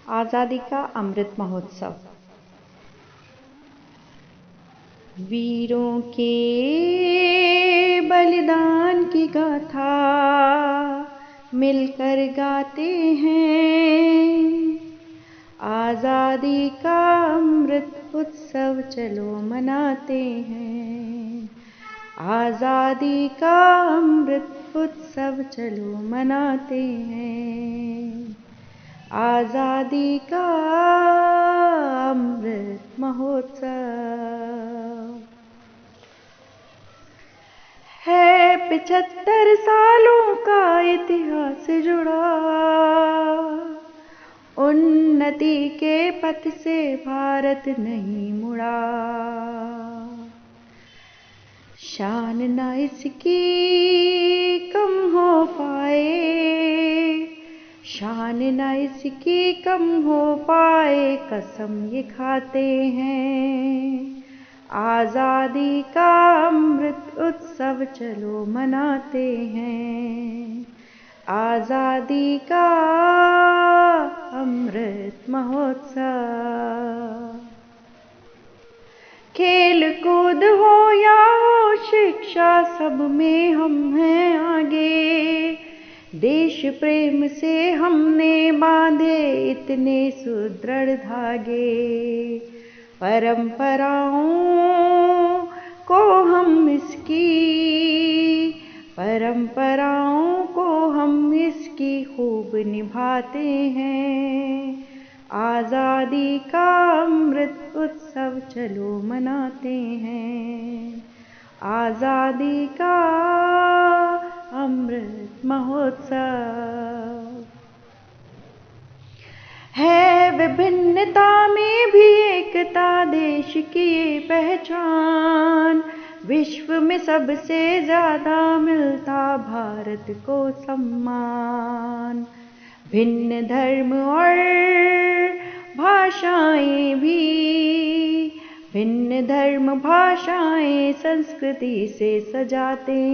आज़ादी का अमृत महोत्सव। वीरों के बलिदान की गाथा मिलकर गाते हैं। आज़ादी का अमृत उत्सव चलो मनाते हैं। आज़ादी का अमृत उत्सव चलो मनाते हैं। आज़ादी का अमृत महोत्सव है। 75 सालों का इतिहास जुड़ा, उन्नति के पथ से भारत नहीं मुड़ा। शान न इसकी कम हो पाए, शान न इसकी कम हो पाए, कसम ये खाते हैं। आज़ादी का अमृत उत्सव चलो मनाते हैं। आज़ादी का अमृत महोत्सव। खेल कूद हो या हो शिक्षा, सब में हम हैं आगे। देश प्रेम से हमने बांधे इतने सुदृढ़ धागे। परंपराओं को हम इसकी, परंपराओं को हम इसकी खूब निभाते हैं। आज़ादी का अमृत उत्सव चलो मनाते हैं। आज़ादी का अमृत महोत्सव है। विभिन्नता में भी एकता देश की ये पहचान। विश्व में सबसे ज्यादा मिलता भारत को सम्मान। भिन्न धर्म और भाषाएं भी, भिन्न धर्म भाषाएं संस्कृति से सजाते